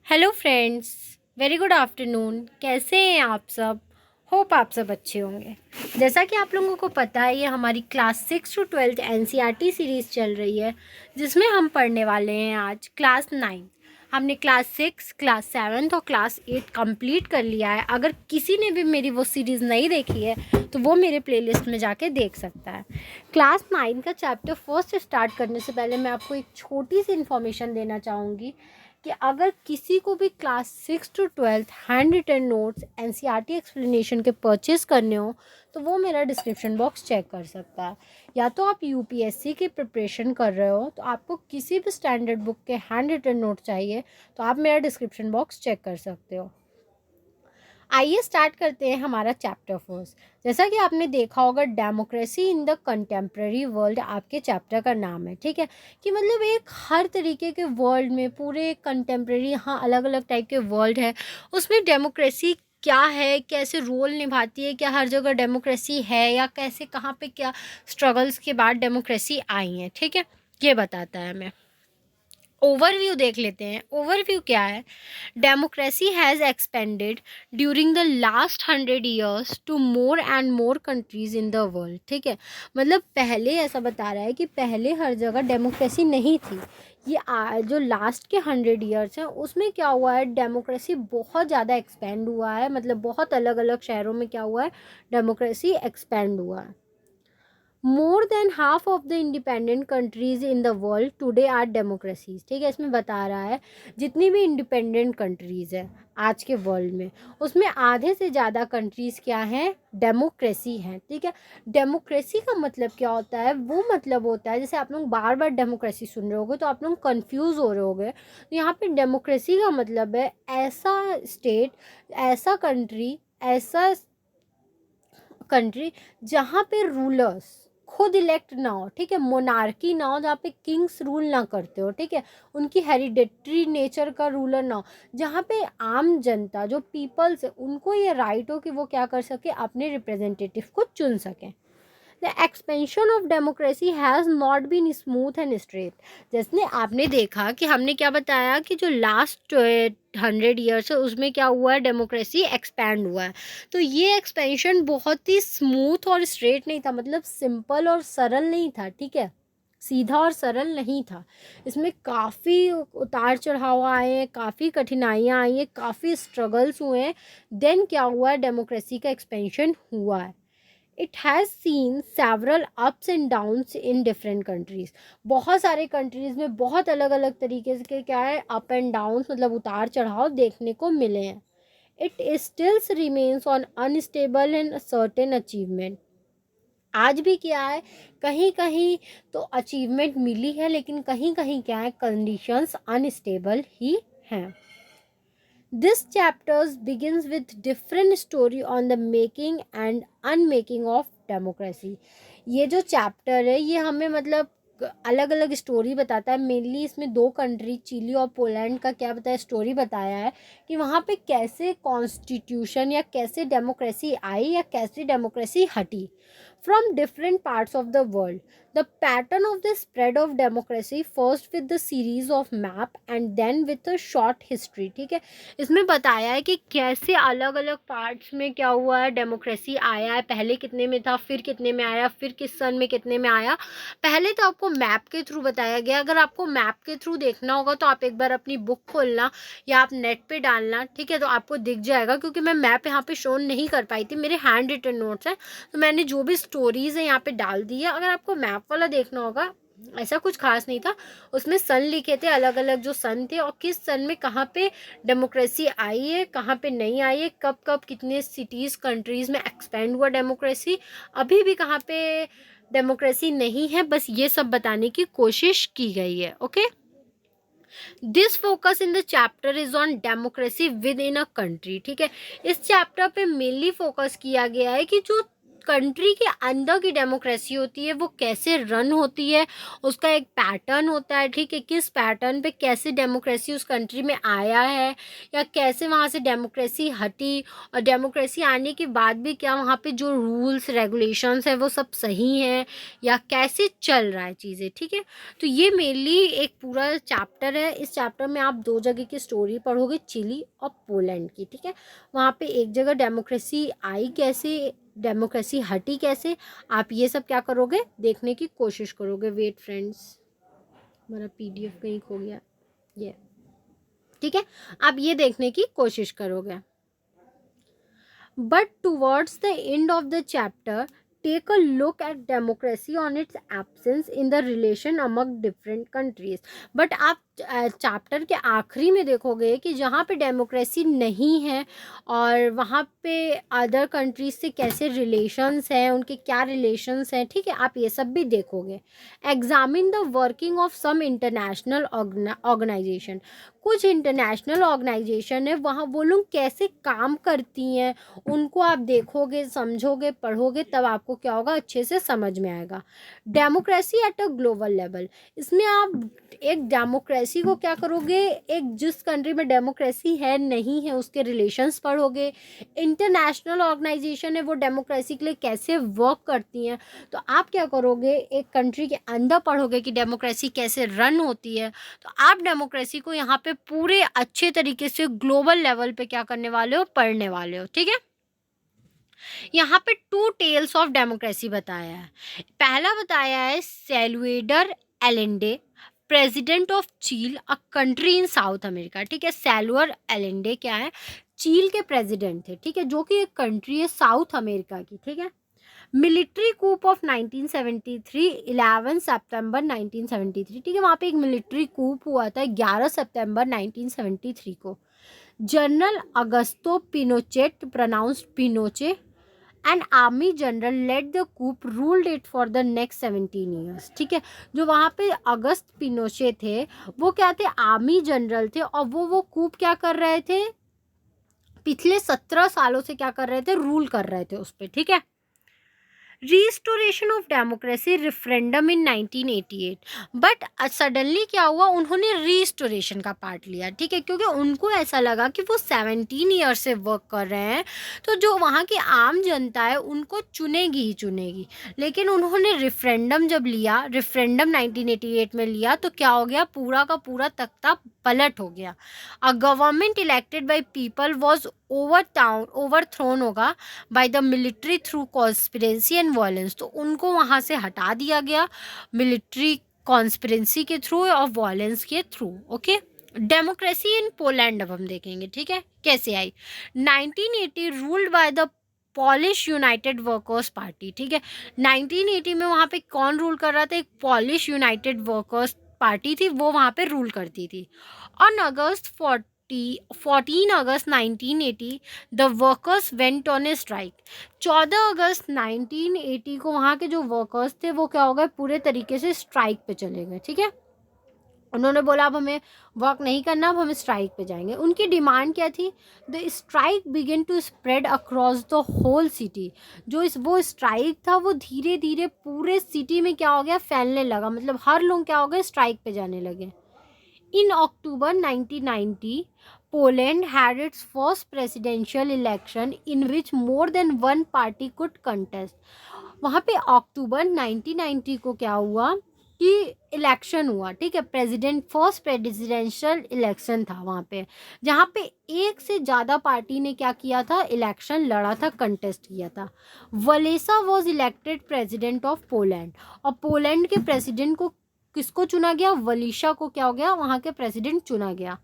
Hello friends, very good afternoon. कैसे हैं आप सब? होप आप सब अच्छे होंगे। जैसा कि आप लोगों को पता है, ये हमारी क्लास 6 to 12 एनसीईआरटी सीरीज़ चल रही है, जिसमें हम पढ़ने वाले हैं आज क्लास 9। हमने क्लास 6, क्लास 7 और क्लास 8 कंप्लीट कर लिया है। अगर किसी ने भी मेरी वो सीरीज़ नहीं देखी है तो वो मेरे प्लेलिस्ट में जाके देख सकता है। क्लास 9 का चैप्टर फर्स्ट स्टार्ट करने से पहले मैं आपको एक छोटी सी इन्फॉर्मेशन देना चाहूँगी कि अगर किसी को भी class 6 to 12 hand written notes NCERT explanation के परचेज़ करने हो तो वो मेरा डिस्क्रिप्शन बॉक्स चेक कर सकता है। या तो आप यूपीएससी की प्रिपरेशन कर रहे हो तो आपको किसी भी स्टैंडर्ड बुक के हैंड रिटन नोट चाहिए तो आप मेरा डिस्क्रिप्शन बॉक्स चेक कर सकते हो। आइए स्टार्ट करते हैं हमारा चैप्टर फर्स्ट। जैसा कि आपने देखा होगा, democracy in the contemporary world आपके चैप्टर का नाम है। ठीक है, कि मतलब एक हर तरीके के वर्ल्ड में, पूरे कंटेम्प्रेरी, हाँ अलग अलग टाइप के वर्ल्ड है, उसमें डेमोक्रेसी क्या है, कैसे रोल निभाती है, क्या हर जगह डेमोक्रेसी है या कैसे, कहाँ पे क्या स्ट्रगल्स के बाद डेमोक्रेसी आई है। ठीक है, ये बताता है हमें। ओवरव्यू देख लेते हैं। ओवरव्यू क्या है? Democracy has expanded during the last 100 years to more and more countries in the world. ठीक है, मतलब पहले ऐसा बता रहा है कि पहले हर जगह डेमोक्रेसी नहीं थी। ये जो लास्ट के 100 years हैं उसमें क्या हुआ है, डेमोक्रेसी बहुत ज़्यादा एक्सपेंड हुआ है। मतलब बहुत अलग अलग शहरों में क्या हुआ है, डेमोक्रेसी एक्सपेंड हुआ है। More than half of the independent countries in the world today are democracies. ठीक है, इसमें बता रहा है जितनी भी इंडिपेंडेंट कंट्रीज़ हैं आज के वर्ल्ड में, उसमें आधे से ज़्यादा कंट्रीज़ क्या हैं, डेमोक्रेसी हैं। ठीक है, डेमोक्रेसी का मतलब क्या होता है? वो मतलब होता है, जैसे आप लोग बार बार डेमोक्रेसी सुन रहे होगे तो आप लोग कंफ्यूज हो रहे होगे। तो यहाँ पे डेमोक्रेसी का मतलब है ऐसा स्टेट, ऐसा कंट्री जहाँ पे रूलर्स खुद इलेक्ट ना हो। ठीक है, मोनार्की ना हो, जहाँ पे किंग्स रूल ना करते हो। ठीक है, उनकी हेरिडेटरी नेचर का रूलर ना हो, जहाँ पे आम जनता, जो पीपल्स है, उनको ये राइट हो कि वो क्या कर सके, अपने रिप्रेजेंटेटिव को चुन सकें। The expansion of democracy has not been smooth and straight. जैसे आपने देखा कि हमने क्या बताया कि जो लास्ट 100 years है उसमें क्या हुआ है, डेमोक्रेसी एक्सपैंड हुआ है। तो ये एक्सपेंशन बहुत ही स्मूथ और स्ट्रेट नहीं था, मतलब सिंपल और सरल नहीं था। ठीक है, सीधा और सरल नहीं था। इसमें काफ़ी उतार चढ़ाव आए हैं, काफ़ी कठिनाइयाँ आई हैं, काफ़ी स्ट्रगल्स हुए हैं। देन क्या हुआ है, डेमोक्रेसी का एक्सपेंशन हुआ है। It has seen several ups and downs in different countries. बहुत सारे कंट्रीज़ में बहुत अलग अलग तरीके के क्या है, अप एंड डाउन्स, मतलब उतार चढ़ाव देखने को मिले हैं। It stills remains on unstable and certain achievement. आज भी क्या है, कहीं कहीं तो अचीवमेंट मिली है, लेकिन कहीं कहीं क्या है, कंडीशंस अनस्टेबल ही हैं। This chapters begins with different story on the making and unmaking of democracy। ये जो चैप्टर है ये हमें मतलब अलग अलग स्टोरी बताता है। मेनली इसमें दो कंट्री, चिली और पोलैंड का क्या बताया, स्टोरी बताया है कि वहाँ पे कैसे कॉन्स्टिट्यूशन या कैसे डेमोक्रेसी आई या कैसे डेमोक्रेसी हटी। From different parts of the world, the pattern of the spread of democracy, first with the series of map and then with a short history. ठीक है, इसमें बताया है कि कैसे अलग अलग पार्ट्स में क्या हुआ है, डेमोक्रेसी आया है, पहले कितने में था, फिर कितने में आया, फिर किस सन में कितने में आया। पहले तो आपको मैप के थ्रू बताया गया। अगर आपको मैप के थ्रू देखना होगा तो आप एक बार अपनी बुक खोलना या आप नेट पे डालना। ठीक है, तो आपको दिख जाएगा, क्योंकि मैं मैप यहाँ पे शो नहीं कर पाई थी, मेरे हैंड रिटन नोट्स हैं तो मैंने जो भी स्टोरीज है यहाँ पे डाल दी है। अगर आपको मैप वाला देखना होगा, ऐसा कुछ खास नहीं था, उसमें सन लिखे थे, अलग अलग जो सन थे और किस सन में कहाँ पे डेमोक्रेसी आई है, कहाँ पे नहीं आई है, कब कब कितने सिटीज़ कंट्रीज़ में एक्सपेंड हुआ डेमोक्रेसी, अभी भी कहाँ पे डेमोक्रेसी नहीं है, बस ये सब बताने की कोशिश की गई है। Okay, this focus in the chapter is on democracy with in a country. ठीक है, इस चैप्टर पे मेनली फोकस किया गया है कि जो कंट्री के अंदर की डेमोक्रेसी होती है वो कैसे रन होती है, उसका एक पैटर्न होता है, ठीक है, किस पैटर्न पे कैसे डेमोक्रेसी उस कंट्री में आया है या कैसे वहाँ से डेमोक्रेसी हटी, और डेमोक्रेसी आने के बाद भी क्या वहाँ पे जो रूल्स रेगुलेशंस है वो सब सही हैं या कैसे चल रहा है चीज़ें, ठीक है। तो ये मेनली एक पूरा चैप्टर है। इस चैप्टर में आप 2 जगह की स्टोरी पढ़ोगे, चिली और पोलैंड की, ठीक है। वहाँ पे एक जगह डेमोक्रेसी आई कैसे, डेमोक्रेसी हटी कैसे, आप ये सब क्या करोगे, देखने की कोशिश करोगे। वेट फ्रेंड्स, हमारा PDF कहीं खो गया, ये, ठीक है, आप ये देखने की कोशिश करोगे। But towards the end of the chapter take a look at democracy on its absence in the relation among different countries। But आप चैप्टर के आखिरी में देखोगे कि जहाँ पे डेमोक्रेसी नहीं है और वहाँ पे अदर कंट्रीज से कैसे रिलेशंस हैं, उनके क्या रिलेशंस हैं, ठीक है, आप ये सब भी देखोगे। Examine the working of some international organisation. कुछ इंटरनेशनल ऑर्गेनाइजेशन है, वहाँ वो लोग कैसे काम करती हैं उनको आप देखोगे, समझोगे, पढ़ोगे, तब आपको क्या होगा, अच्छे से समझ में आएगा। Democracy at a global level, इसमें आप एक डेमोक्रेसी को क्या करोगे, एक जिस कंट्री में डेमोक्रेसी है नहीं है उसके रिलेशंस पढ़ोगे। इंटरनेशनल ऑर्गेनाइजेशन है वो डेमोक्रेसी के लिए कैसे वर्क करती हैं, तो आप क्या करोगे, एक कंट्री के अंदर पढ़ोगे कि डेमोक्रेसी कैसे रन होती है। तो आप डेमोक्रेसी को यहाँ पे पूरे अच्छे तरीके से ग्लोबल लेवल पे क्या करने वाले हो, पढ़ने वाले हो, ठीक है। यहाँ पे 2 टेल्स ऑफ डेमोक्रेसी बताया है। पहला बताया है सैल्वेडर एलेंडे, प्रेसिडेंट ऑफ चील, a country in south America, ठीक है। सैल्वर एलेंडे क्या है, चील के प्रेसिडेंट थे, ठीक है, जो कि एक कंट्री है साउथ अमेरिका की, ठीक है। मिलिट्री कूप ऑफ 1973, 11 सितंबर 1973, ठीक है, वहाँ पे एक मिलिट्री कूप हुआ था 11 सितंबर 1973 को। General Augusto Pinochet, pronounced Pinochet, and army general led the coup, ruled it for the next 17 years, ठीक है। जो वहाँ पे अगस्त पिनोचे थे वो क्या थे, आर्मी जनरल थे, और वो कूप क्या कर रहे थे, पिछले 17 सालों से क्या कर रहे थे, रूल कर रहे थे उस पर, ठीक है। Restoration of democracy referendum in 1988, but suddenly क्या हुआ, उन्होंने रिस्टोरेशन का पार्ट लिया, ठीक है, क्योंकि उनको ऐसा लगा कि वो 17 ईयर से वर्क कर रहे हैं तो जो वहाँ की आम जनता है उनको चुनेगी ही चुनेगी। लेकिन उन्होंने रिफरेंडम जब लिया, रिफरेंडम 1988 में लिया, तो क्या हो गया, पूरा का पूरा तख्ता पलट हो गया। A government elected by people was overthrown होगा by the military through conspiracy and violence, तो उनको वहाँ से हटा दिया गया मिलिट्री कॉन्स्पिरेंसी के थ्रू और वायलेंस के through, okay. Democracy in Poland अब हम देखेंगे, ठीक है, कैसे आई। 1980 ruled by the Polish United Workers Party, ठीक है। 1980 में वहाँ पे कौन रूल कर रहा था, एक पॉलिश यूनाइटेड वर्कर्स पार्टी थी, वो वहाँ पे रूल करती थी। On August 14 August 1980 the workers went on A strike. 14 अगस्त 1980 को वहाँ के जो वर्कर्स थे वो क्या हो गए, पूरे तरीके से स्ट्राइक पे चले गए, ठीक है। उन्होंने बोला अब हमें वर्क नहीं करना, अब हम स्ट्राइक पे जाएंगे। उनकी डिमांड क्या थी, the strike begin to spread across the whole city. जो वो स्ट्राइक था वो धीरे धीरे पूरे सिटी में क्या हो गया, फैलने लगा, मतलब हर लोग क्या हो गए, स्ट्राइक पे जाने लगे। In October 1990, Poland had its first presidential election in which more than one party could contest। वहाँ पे अक्टूबर 1990 को क्या हुआ कि इलेक्शन हुआ, ठीक है, फर्स्ट प्रेसिडेंशियल इलेक्शन था वहाँ पे, जहाँ पे एक से ज़्यादा पार्टी ने क्या किया था, इलेक्शन लड़ा था, कंटेस्ट किया था। Walesa was elected president of Poland, और पोलैंड के प्रेसिडेंट को किसको चुना गया, वलीशा को क्या हो गया, वहाँ के प्रेसिडेंट चुना गया।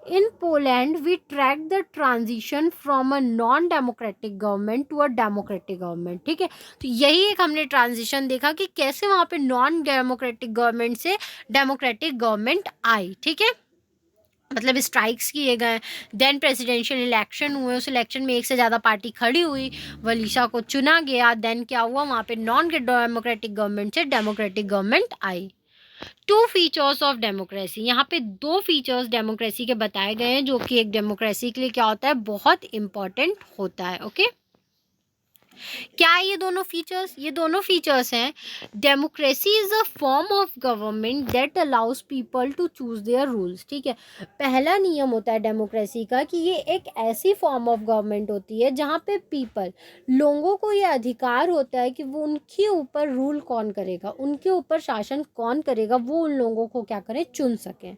In Poland we track the transition from a non democratic government to a democratic government, ठीक है। तो यही एक हमने ट्रांजिशन देखा कि कैसे वहाँ पे नॉन डेमोक्रेटिक गवर्नमेंट से डेमोक्रेटिक गवर्नमेंट आई, ठीक है, मतलब स्ट्राइक्स किए गए, देन प्रेसिडेंशियल इलेक्शन हुए, उस इलेक्शन में एक से ज़्यादा पार्टी खड़ी हुई, वलीशा को चुना गया, देन क्या हुआ, वहाँ पे नॉन डेमोक्रेटिक गवर्नमेंट से democratic government I. 2 features of democracy, यहाँ पे 2 फीचर्स डेमोक्रेसी के बताए गए हैं जो कि एक डेमोक्रेसी के लिए क्या होता है, बहुत इंपॉर्टेंट होता है, ओके। क्या है ये दोनों फीचर्स? ये दोनों फीचर्स हैं, democracy is a form of government that allows people to choose their rules. ठीक है, पहला नियम होता है डेमोक्रेसी का कि ये एक ऐसी फॉर्म ऑफ गवर्नमेंट होती है जहाँ पे पीपल, लोगों को ये अधिकार होता है कि वो उनके ऊपर रूल कौन करेगा, उनके ऊपर शासन कौन करेगा, वो उन लोगों को क्या करें, चुन सकें।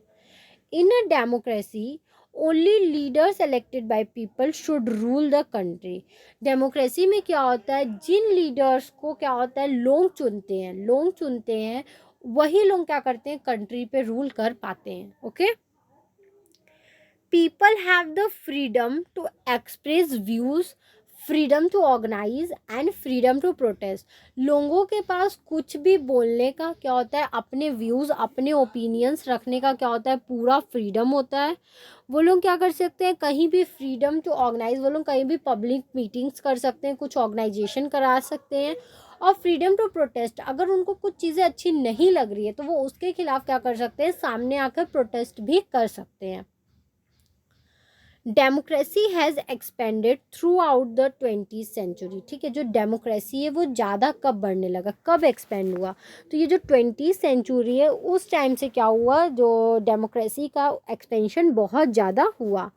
In a democracy, only leaders elected by people should rule the country. Democracy में क्या होता है, जिन लीडर्स को क्या होता है, लोग चुनते हैं, वही लोग क्या करते हैं, कंट्री पे रूल कर पाते हैं। Okay, people have the freedom to express views, freedom to organise and freedom to protest. लोगों के पास कुछ भी बोलने का क्या होता है, अपने व्यूज़, अपने ओपिनियंस रखने का क्या होता है, पूरा फ्रीडम होता है। वो लोग क्या कर सकते हैं, कहीं भी फ्रीडम टू ऑर्गेनाइज, वो लोग कहीं भी पब्लिक मीटिंग्स कर सकते हैं, कुछ ऑर्गेनाइजेशन करा सकते हैं। और फ्रीडम टू प्रोटेस्ट, अगर उनको कुछ चीज़ें अच्छी नहीं लग रही है तो वो उसके खिलाफ क्या कर सकते हैं, सामने आकर प्रोटेस्ट भी कर सकते हैं। Democracy has expanded throughout the 20th century. ठीक है, जो डेमोक्रेसी है वो ज़्यादा कब बढ़ने लगा, कब एक्सपेंड हुआ, तो ये जो 20th सेंचुरी है उस टाइम से क्या हुआ, जो डेमोक्रेसी का एक्सपेंशन बहुत ज़्यादा हुआ।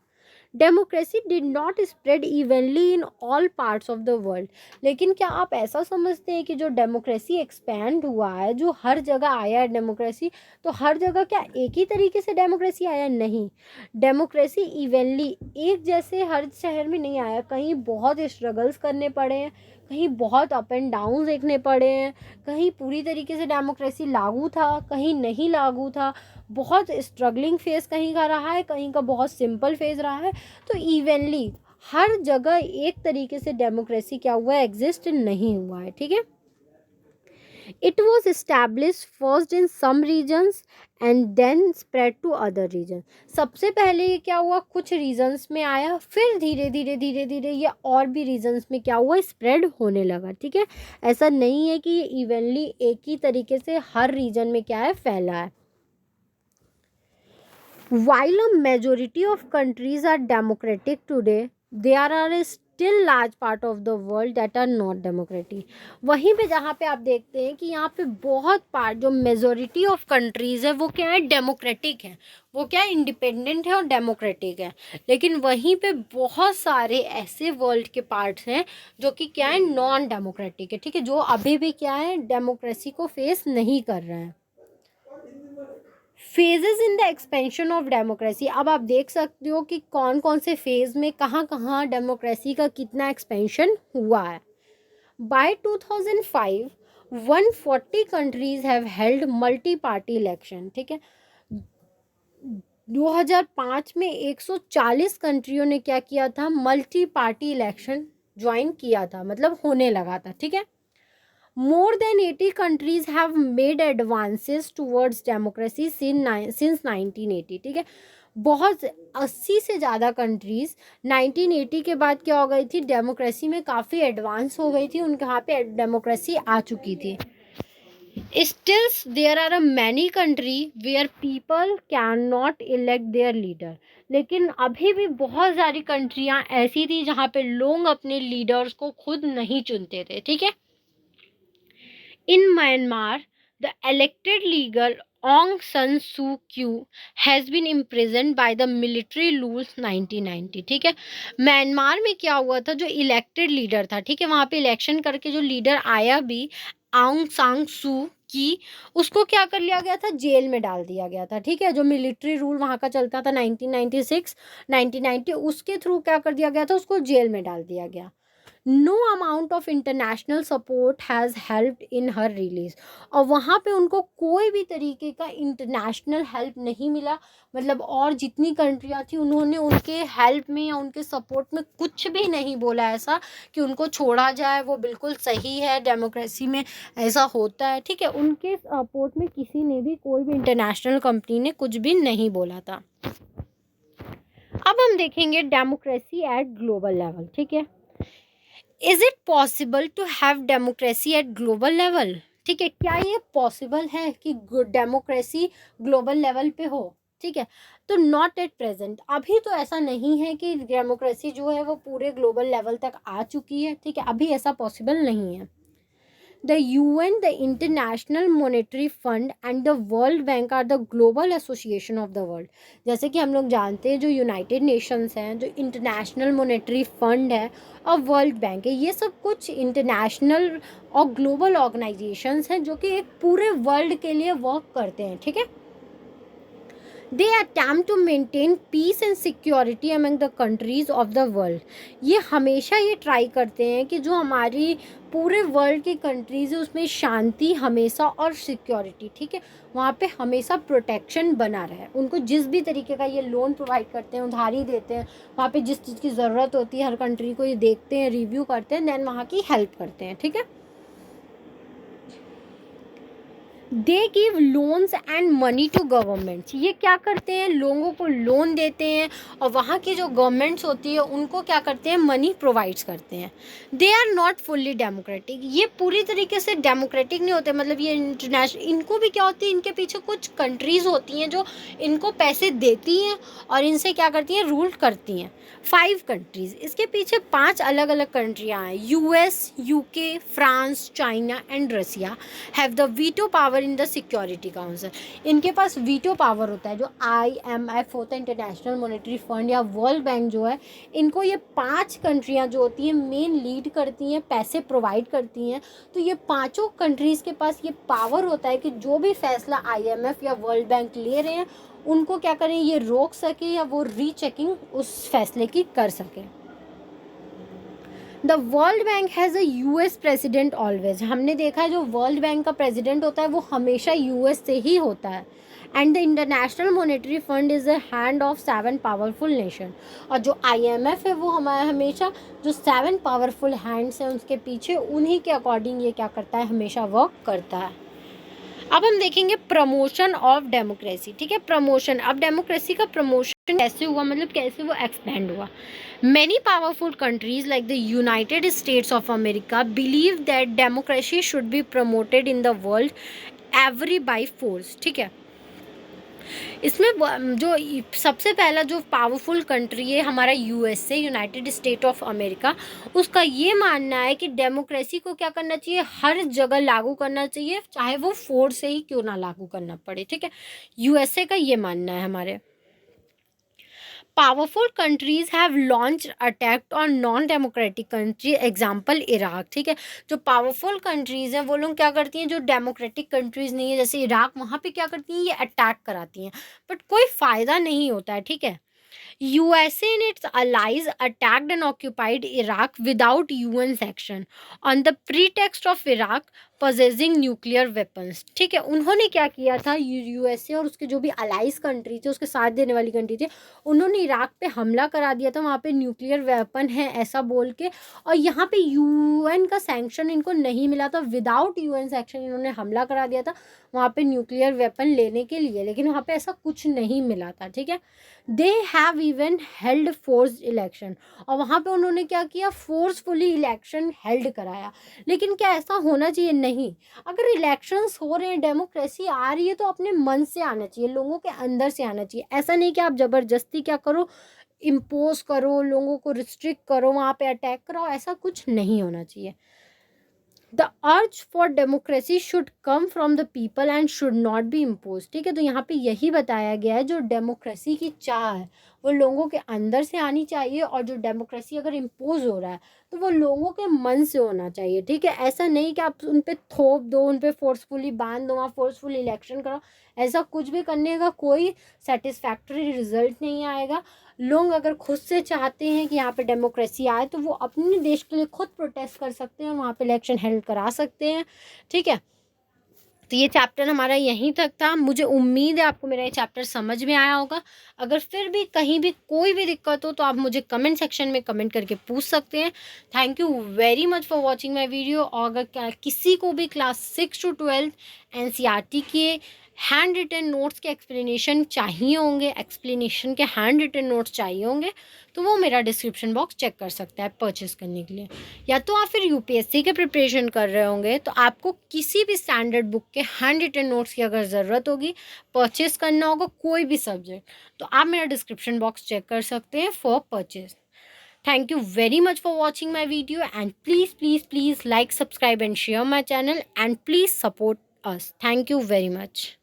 Democracy did not spread evenly in all parts of the world. लेकिन क्या आप ऐसा समझते हैं कि जो डेमोक्रेसी एक्सपैंड हुआ है, जो हर जगह आया है डेमोक्रेसी, तो हर जगह क्या एक ही तरीके से डेमोक्रेसी आया? नहीं, डेमोक्रेसी इवनली एक जैसे हर शहर में नहीं आया, कहीं बहुत स्ट्रगल्स करने पड़े हैं, कहीं बहुत अप एंड डाउन देखने पड़े हैं, कहीं पूरी तरीके से डेमोक्रेसी लागू था, कहीं नहीं लागू था, बहुत स्ट्रगलिंग फेज कहीं का रहा है, कहीं का बहुत सिंपल फेज रहा है। तो इवनली हर जगह एक तरीके से डेमोक्रेसी क्या हुआ है, एग्जिस्ट नहीं हुआ है। ठीक है, it was establish first in some regions and then spread to other region. सबसे पहले ये क्या हुआ, कुछ रीजन्स में आया, फिर धीरे धीरे ये और भी रीजन्स में क्या हुआ, स्प्रेड होने लगा। ठीक है, ऐसा नहीं है कि ये इवनली एक ही तरीके से हर रीजन में क्या है, फैला है। While a majority of countries are democratic today, there are still large part of the world that are not democratic. वहीं पे जहाँ पे आप देखते हैं कि यहाँ पे बहुत पार्ट, जो मेजोरिटी ऑफ कंट्रीज़ है वो क्या है, डेमोक्रेटिक है, वो क्या है, इंडिपेंडेंट है और डेमोक्रेटिक है। लेकिन वहीं पे बहुत सारे ऐसे वर्ल्ड के पार्ट्स हैं जो कि क्या है, नॉन डेमोक्रेटिक है। ठीक है, जो अभी भी क्या है, डेमोक्रेसी को फेस नहीं कर रहे हैं। Phases in the expansion of democracy, अब आप देख सकते हो कि कौन कौन से फेज में कहाँ कहाँ डेमोक्रेसी का कितना एक्सपेंशन हुआ है। By 2005 140 countries have held multi party election. ठीक है, 2005 में 140 कंट्रियों ने क्या किया था, मल्टी पार्टी इलेक्शन ज्वाइन किया था, मतलब होने लगा था। ठीक है, more than 80 countries have made advances towards democracy since 1980। ठीक है, बहुत 80 से ज़्यादा कंट्रीज़ 1980 के बाद क्या हो गई थी, डेमोक्रेसी में काफ़ी एडवांस हो गई थी, उनके यहाँ पे डेमोक्रेसी आ चुकी थी। Still there are a many country where people cannot elect their leader। लेकिन अभी भी बहुत सारी कंट्रियाँ ऐसी थी जहाँ पे लोग अपने लीडर्स को खुद नहीं चुनते थे। ठीक है, in Myanmar, the elected leader Aung San Suu Kyi has been imprisoned by the military rules 1990। ठीक है, म्यांमार में क्या हुआ था, जो इलेक्टेड लीडर था, ठीक है, वहाँ पे इलेक्शन करके जो लीडर आया भी, आंग सांग सू की, उसको क्या कर लिया गया था, जेल में डाल दिया गया था। ठीक है, जो मिलिट्री रूल वहाँ का चलता था 1996 1990, उसके थ्रू क्या कर दिया गया था, उसको जेल में डाल दिया गया। No amount of international support has helped in her release, और वहाँ पे उनको कोई भी तरीके का इंटरनेशनल हेल्प नहीं मिला, मतलब और जितनी कंट्रियाँ थी उन्होंने उनके हेल्प में या उनके सपोर्ट में कुछ भी नहीं बोला ऐसा कि उनको छोड़ा जाए, वो बिल्कुल सही है, डेमोक्रेसी में ऐसा होता है। ठीक है, उनके सपोर्ट में किसी ने भी, कोई भी इंटरनेशनल कंपनी ने कुछ भी नहीं बोला था। अब हम देखेंगे डेमोक्रेसी एट ग्लोबल लेवल। ठीक है, is it possible to have democracy at global level? ठीक है, क्या ये पॉसिबल है कि डेमोक्रेसी ग्लोबल लेवल पे हो? ठीक है। तो नॉट एट प्रेजेंट, अभी तो ऐसा नहीं है कि डेमोक्रेसी जो है वो पूरे ग्लोबल लेवल तक आ चुकी है, ठीक है, अभी ऐसा पॉसिबल नहीं है। The UN, the International Monetary Fund and the World Bank are the global association of the world. जैसे कि हम लोग जानते हैं जो यूनाइटेड नेशंस हैं, जो इंटरनेशनल मॉनेटरी फंड है और वर्ल्ड बैंक है, ये सब कुछ इंटरनेशनल और ग्लोबल ऑर्गेनाइजेशंस हैं जो कि एक पूरे वर्ल्ड के लिए वर्क करते हैं, ठीक है। They attempt to maintain peace and security among the countries of the world. ये हमेशा ये ट्राई करते हैं कि जो हमारी पूरे वर्ल्ड की कंट्रीज़ है उसमें शांति हमेशा और सिक्योरिटी, ठीक है, वहाँ पे हमेशा प्रोटेक्शन बना रहे। उनको जिस भी तरीके का ये लोन प्रोवाइड करते हैं, उधारी देते हैं, वहाँ पे जिस चीज़ की ज़रूरत होती है हर कंट्री को ये देखते हैं, रिव्यू करते हैं, देन वहाँ की हेल्प करते हैं, ठीक है। They give loans and money to governments, ये क्या करते हैं, लोगों को लोन देते हैं और वहाँ की जो गवर्नमेंट्स होती है उनको क्या करते हैं, मनी प्रोवाइड्स करते हैं। They are not fully democratic, ये पूरी तरीके से डेमोक्रेटिक नहीं होते, मतलब ये इंटरनेशनल, इनको भी क्या होती है, इनके पीछे कुछ कंट्रीज़ होती हैं जो इनको पैसे देती हैं और इनसे क्या करती हैं, रूल करती हैं। 5 कंट्रीज़, इसके पीछे 5 अलग अलग कंट्रियाँ हैं, US, UK, France, China and Russia have the veto power in the security council. इनके पास वीटो पावर होता है, जो IMF होता है, इंटरनेशनल मॉनेटरी फंड या वर्ल्ड बैंक जो है, इनको ये 5 कंट्रियाँ जो होती हैं मेन लीड करती हैं, पैसे प्रोवाइड करती हैं। तो ये पाँचों कंट्रीज़ के पास ये पावर होता है कि जो भी फैसला IMF या वर्ल्ड बैंक ले रहे हैं उनको क्या करें, ये रोक सके या वो रीचेकिंग उस फैसले की कर सके। The world bank has a US president always, हमने देखा है जो वर्ल्ड बैंक का प्रेसिडेंट होता है वो हमेशा US से ही होता है। And the international monetary fund is the hand of 7 powerful nation, और जो IMF है वो हमारा हमेशा जो 7 पावरफुल हैंड्स हैं उसके पीछे, उन्हीं के अकॉर्डिंग ये क्या करता है, हमेशा वर्क करता है। अब हम देखेंगे प्रमोशन ऑफ डेमोक्रेसी, ठीक है, प्रमोशन। अब डेमोक्रेसी का प्रमोशन कैसे हुआ, मतलब कैसे वो एक्सपेंड हुआ। Many powerful countries like the United states of America believe that democracy should be promoted in the world every bi force, ठीक है। इसमें जो सबसे पहला जो पावरफुल कंट्री है हमारा USA, United state of America, उसका ये मानना है कि डेमोक्रेसी को क्या करना चाहिए, हर जगह लागू करना चाहिए, चाहे वो फोर्स से ही क्यों ना लागू करना पड़े, ठीक है। USA का ये मानना है हमारे। Powerful countries have launch attack on non democratic country, example Iraq, ठीक है। जो पावरफुल कंट्रीज हैं वो लोग क्या करती हैं, जो डेमोक्रेटिक कंट्रीज नहीं है जैसे इराक, वहाँ पे क्या करती हैं, ये अटैक कराती हैं, बट कोई फ़ायदा नहीं होता है, ठीक है। USA and its allies attacked and occupied Iraq without UN's action on the pretext of Iraq possessing nuclear weapons, ठीक है। उन्होंने क्या किया था, USA और उसके जो भी अलाइज कंट्री थे, उसके साथ देने वाली कंट्री थे, उन्होंने इराक पे हमला करा दिया था, वहाँ पे न्यूक्लियर वेपन है ऐसा बोल के, और यहाँ पे UN का सैंक्शन इनको नहीं मिला था, विदाउट UN सैंक्शन इन्होंने हमला करा दिया था वहाँ पे न्यूक्लियर वेपन लेने के लिए, लेकिन वहाँ पे ऐसा कुछ नहीं मिला था, ठीक है। They have even held forced election, और वहाँ पे उन्होंने क्या किया, फोर्सफुली इलेक्शन हेल्ड कराया। लेकिन क्या ऐसा होना चाहिए, नहीं। अगर इलेक्शंस हो रहे हैं, डेमोक्रेसी आ रही है, तो अपने मन से आना चाहिए, लोगों के अंदर से आना चाहिए। ऐसा नहीं कि आप ज़बरदस्ती क्या करो, इम्पोज करो, लोगों को रिस्ट्रिक्ट करो, वहाँ पे अटैक करो, ऐसा कुछ नहीं होना चाहिए। The urge for democracy should come from the people and should not be impose, ठीक है। तो यहाँ पे यही बताया गया है, जो डेमोक्रेसी की चाह है वो लोगों के अंदर से आनी चाहिए, और जो डेमोक्रेसी अगर इम्पोज हो रहा है तो वो लोगों के मन से होना चाहिए, ठीक है। ऐसा नहीं कि आप उन पर थोप दो, उन पर फोर्सफुली बांध दो, वहाँ फोर्सफुली इलेक्शन करो, ऐसा कुछ भी करने का कोई सेटिस्फैक्टरी रिजल्ट नहीं आएगा। लोग अगर खुद से चाहते हैं कि यहाँ पे डेमोक्रेसी आए तो वो अपने देश के लिए खुद प्रोटेस्ट कर सकते हैं, वहाँ पे इलेक्शन हेल्ड करा सकते हैं, ठीक है। तो ये चैप्टर हमारा यहीं तक था। मुझे उम्मीद है आपको मेरा ये चैप्टर समझ में आया होगा। अगर फिर भी कहीं भी कोई भी दिक्कत हो तो आप मुझे कमेंट सेक्शन में कमेंट करके पूछ सकते हैं। Thank you very much for watching my video. और अगर किसी को भी क्लास 6 to 12 NCERT के हैंड रिटन नोट्स के एक्सप्लेनेशन चाहिए होंगे, एक्सप्लेनेशन के हैंड रिटन नोट्स चाहिए होंगे, तो वो मेरा डिस्क्रिप्शन बॉक्स चेक कर सकता है परचेज़ करने के लिए। या तो आप फिर यूपीएससी के प्रिपरेशन कर रहे होंगे, तो आपको किसी भी स्टैंडर्ड बुक के हैंड रिटन नोट्स की अगर ज़रूरत होगी, परचेज़ करना होगा कोई भी सब्जेक्ट, तो आप मेरा डिस्क्रिप्शन बॉक्स चेक कर सकते हैं for purchase. Thank you very much for watching my video, and please like, subscribe and share my channel, and please support us. Thank you very much.